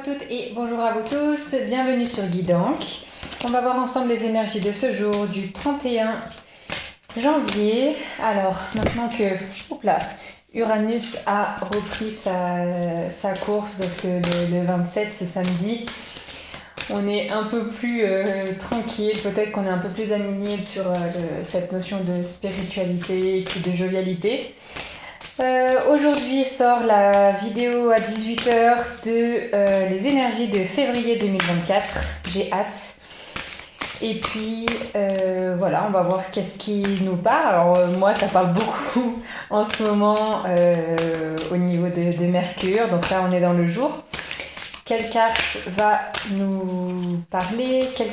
toutes et bonjour à vous tous, bienvenue sur Guidank. On va voir ensemble les énergies de ce jour du 31 janvier. Alors, maintenant que Uranus a repris sa course, donc le 27, ce samedi, on est un peu plus tranquille, peut-être qu'on est un peu plus aligné sur cette notion de spiritualité et puis de jovialité. Aujourd'hui sort la vidéo à 18h de les énergies de février 2024. J'ai hâte. Et puis voilà, on va voir qu'est-ce qui nous parle. Alors moi, ça parle beaucoup en ce moment au niveau de Mercure. Donc là, on est dans le jour. Quelle carte va nous parler? Quelle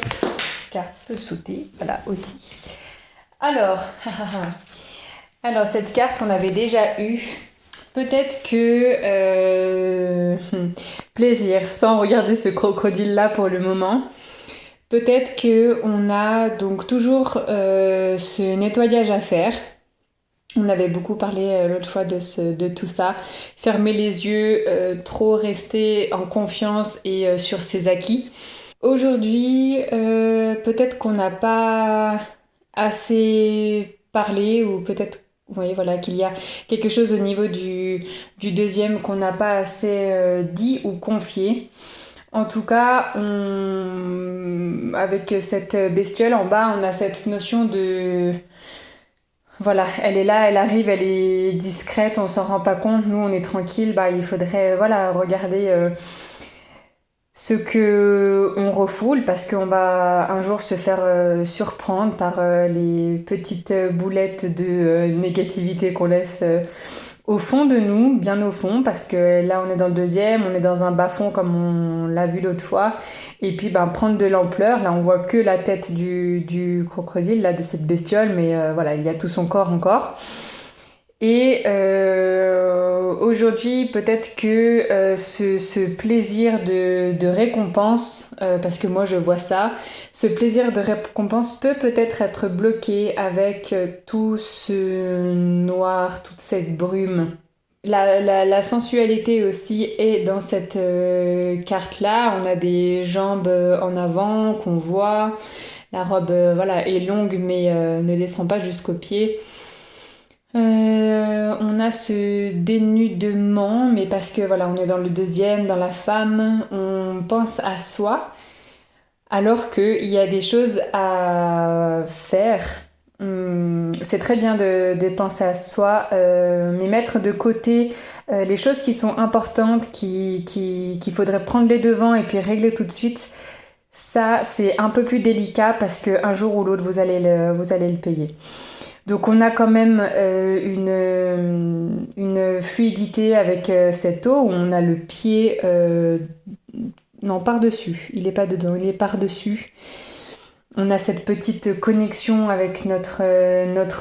carte peut sauter? Voilà, aussi. Alors, cette carte, on avait déjà eu. Peut-être que plaisir, sans regarder ce crocodile-là pour le moment. Peut-être qu'on a donc toujours ce nettoyage à faire. On avait beaucoup parlé l'autre fois de tout ça. Fermer les yeux, trop rester en confiance et sur ses acquis. Aujourd'hui, peut-être qu'on n'a pas assez parlé ou peut-être qu'il y a quelque chose au niveau du deuxième qu'on n'a pas assez dit ou confié. En tout cas, avec cette bestiole en bas, on a cette notion de... Voilà, elle est là, elle arrive, elle est discrète, on s'en rend pas compte. Nous, on est tranquille, il faudrait regarder ce que on refoule parce qu'on va un jour se faire surprendre par les petites boulettes de négativité qu'on laisse au fond de nous, bien au fond, parce que là on est dans le deuxième, on est dans un bas-fond comme on l'a vu l'autre fois, et puis prendre de l'ampleur. Là on voit que la tête du crocodile, là, de cette bestiole, mais il y a tout son corps encore. Et aujourd'hui, peut-être que ce plaisir de récompense, parce que moi je vois ça, ce plaisir de récompense peut-être être bloqué avec tout ce noir, toute cette brume. La sensualité aussi est dans cette carte-là. On a des jambes en avant qu'on voit. La robe est longue mais ne descend pas jusqu'aux pieds. On a ce dénudement, mais parce que on est dans le deuxième, dans la femme, on pense à soi, alors qu'il y a des choses à faire. C'est très bien de penser à soi, mais mettre de côté les choses qui sont importantes, qu'il faudrait prendre les devants et puis régler tout de suite. Ça, c'est un peu plus délicat parce qu'un jour ou l'autre, vous allez le payer. Donc on a quand même une fluidité avec cette eau où on a le pied par-dessus. Il n'est pas dedans, il est par-dessus. On a cette petite connexion avec notre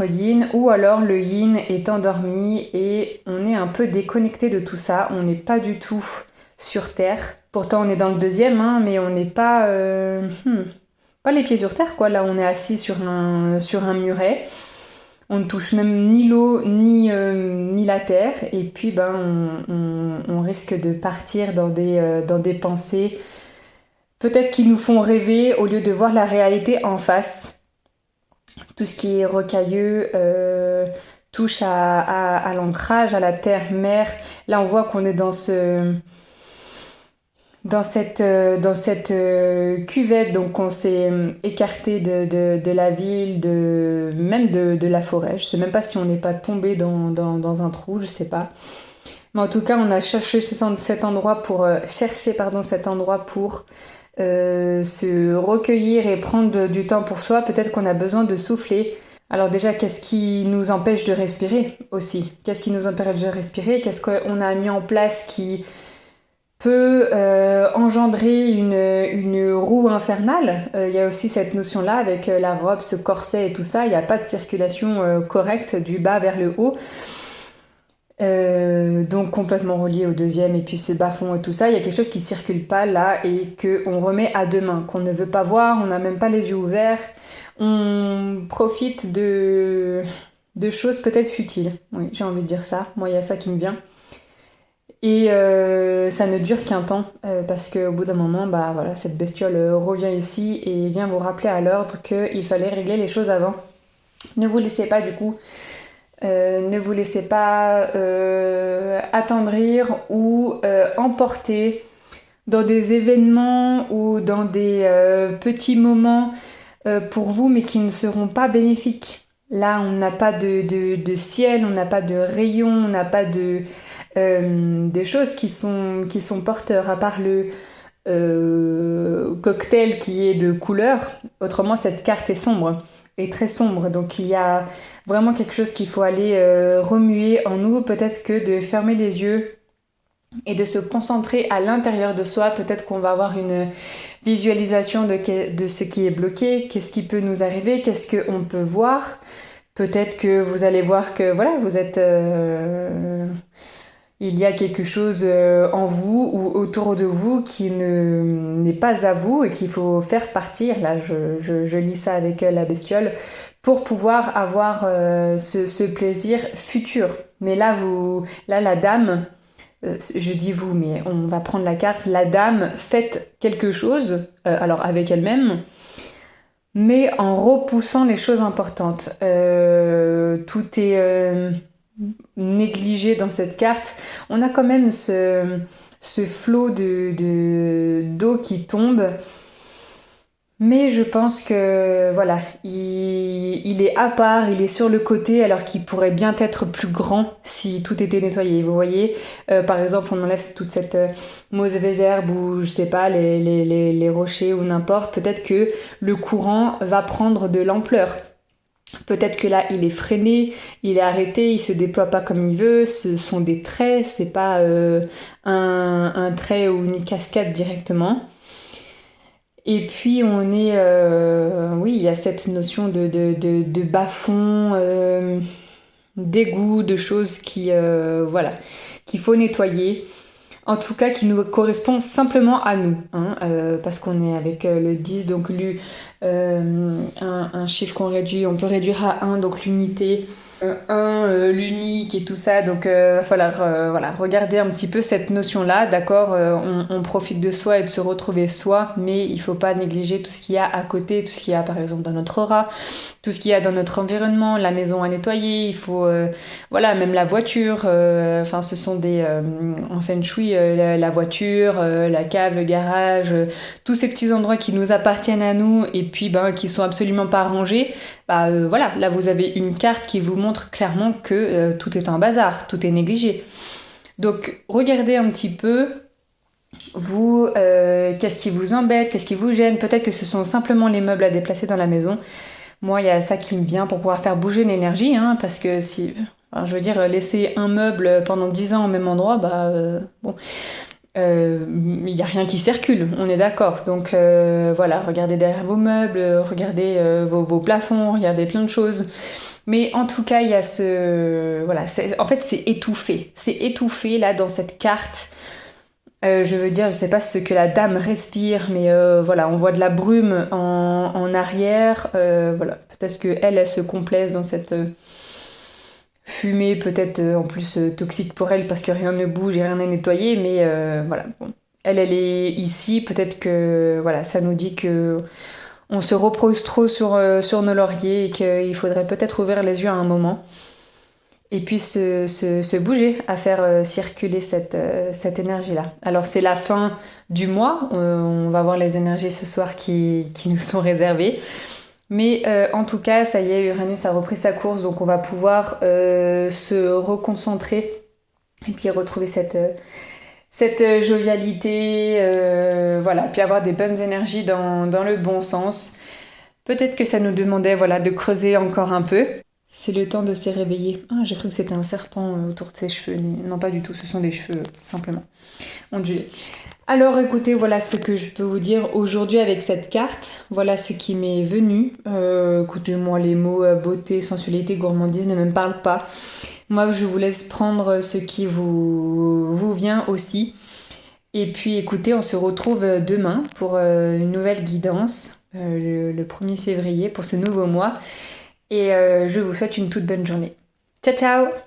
yin, ou alors le yin est endormi et on est un peu déconnecté de tout ça. On n'est pas du tout sur Terre. Pourtant on est dans le deuxième, mais on n'est pas les pieds sur Terre, quoi. Là on est assis sur un muret. On ne touche même ni l'eau ni la terre, et puis on risque de partir dans des pensées peut-être qui nous font rêver au lieu de voir la réalité en face. Tout ce qui est rocailleux touche à l'ancrage, à la terre-mère. Là on voit qu'on est dans cette cuvette, donc on s'est écarté de la ville, même de la forêt. Je sais même pas si on n'est pas tombé dans un trou, je sais pas. Mais en tout cas, on a cherché cet endroit pour se recueillir et prendre du temps pour soi. Peut-être qu'on a besoin de souffler. Alors déjà, qu'est-ce qui nous empêche de respirer aussi? Qu'est-ce qui nous empêche de respirer? Qu'est-ce qu'on a mis en place qui peut engendrer une roue infernale? Il y a aussi cette notion-là avec la robe, ce corset et tout ça. Il n'y a pas de circulation correcte du bas vers le haut. Donc complètement relié au deuxième, et puis ce bas-fond et tout ça. Il y a quelque chose qui ne circule pas là et qu'on remet à demain, qu'on ne veut pas voir, on n'a même pas les yeux ouverts. On profite de choses peut-être futiles. Oui, j'ai envie de dire ça. Moi, il y a ça qui me vient. Et ça ne dure qu'un temps, parce qu'au bout d'un moment, bah voilà, cette bestiole revient ici et vient vous rappeler à l'ordre qu'il fallait régler les choses avant. Ne vous laissez pas du coup, ne vous laissez pas attendrir ou emporter dans des événements ou dans des petits moments pour vous, mais qui ne seront pas bénéfiques. Là, on n'a pas de ciel, on n'a pas de rayons, on n'a pas des choses qui sont porteurs, à part le cocktail qui est de couleur. Autrement, cette carte est sombre, est très sombre. Donc, il y a vraiment quelque chose qu'il faut aller remuer en nous. Peut-être que de fermer les yeux et de se concentrer à l'intérieur de soi, peut-être qu'on va avoir une visualisation de ce qui est bloqué, qu'est-ce qui peut nous arriver, qu'est-ce qu'on peut voir. Peut-être que vous allez voir que voilà, vous êtes... il y a quelque chose en vous ou autour de vous qui n'est pas à vous et qu'il faut faire partir. Là, je lis ça avec la bestiole pour pouvoir avoir ce plaisir futur. Mais là, la dame, je dis vous, mais on va prendre la carte. La dame fait quelque chose, alors avec elle-même, mais en repoussant les choses importantes. Tout est négligé dans cette carte. On a quand même ce flot d'eau qui tombe. Mais je pense que voilà, il est à part, il est sur le côté alors qu'il pourrait bien être plus grand si tout était nettoyé. Vous voyez, par exemple, on enlève toute cette mauvaise herbe ou je sais pas, les rochers ou n'importe. Peut-être que le courant va prendre de l'ampleur. Peut-être que là, il est freiné, il est arrêté, il se déploie pas comme il veut. Ce sont des traits, c'est pas un trait ou une cascade directement. Et puis on est, oui, il y a cette notion de bas-fond, d'égout, de choses qui, voilà, qu'il faut nettoyer. En tout cas, qui nous correspond simplement à nous, hein, parce qu'on est avec le 10, donc un chiffre qu'on réduit, on peut réduire à 1, donc l'unité, 1, l'unique et tout ça, donc il va falloir voilà, regarder un petit peu cette notion-là, d'accord, on profite de soi et de se retrouver soi, mais il faut pas négliger tout ce qu'il y a à côté, tout ce qu'il y a par exemple dans notre aura, tout ce qu'il y a dans notre environnement, la maison à nettoyer, il faut, voilà, même la voiture, enfin ce sont des, en feng shui, la voiture, la cave, le garage, tous ces petits endroits qui nous appartiennent à nous et puis ben, qui sont absolument pas rangés, bah voilà, là vous avez une carte qui vous montre clairement que tout est un bazar, tout est négligé. Donc regardez un petit peu, vous, qu'est-ce qui vous embête, qu'est-ce qui vous gêne, peut-être que ce sont simplement les meubles à déplacer dans la maison. Moi, il y a ça qui me vient pour pouvoir faire bouger l'énergie, hein, parce que si, enfin, je veux dire, laisser un meuble pendant 10 ans au même endroit, bah bon, il n'y a rien qui circule, on est d'accord. Donc voilà, regardez derrière vos meubles, regardez vos plafonds, regardez plein de choses. Mais en tout cas, il y a ce... Voilà, en fait, c'est étouffé. C'est étouffé, là, dans cette carte. Je veux dire, je sais pas ce que la dame respire, mais voilà, on voit de la brume en arrière. Voilà, peut-être qu'elle, elle se complaise dans cette fumée, peut-être en plus toxique pour elle parce que rien ne bouge et rien n'est nettoyé, mais voilà. Bon. Elle est ici, peut-être que voilà, ça nous dit que on se repose trop sur nos lauriers et qu'il faudrait peut-être ouvrir les yeux à un moment. Et puis se bouger, à faire circuler cette énergie-là. Alors c'est la fin du mois, on va voir les énergies ce soir qui nous sont réservées. Mais en tout cas, ça y est, Uranus a repris sa course, donc on va pouvoir se reconcentrer et puis retrouver cette jovialité, voilà, puis avoir des bonnes énergies dans le bon sens. Peut-être que ça nous demandait voilà, de creuser encore un peu. C'est le temps de se réveiller. Ah, j'ai cru que c'était un serpent autour de ses cheveux. Non, pas du tout, ce sont des cheveux, simplement, ondulés. Alors écoutez, voilà ce que je peux vous dire aujourd'hui avec cette carte. Voilà ce qui m'est venu. Écoutez, moi, les mots beauté, sensualité, gourmandise ne me parlent pas. Moi, je vous laisse prendre ce qui vous vient aussi. Et puis écoutez, on se retrouve demain pour une nouvelle guidance, le 1er février, pour ce nouveau mois. Et je vous souhaite une toute bonne journée. Ciao, ciao!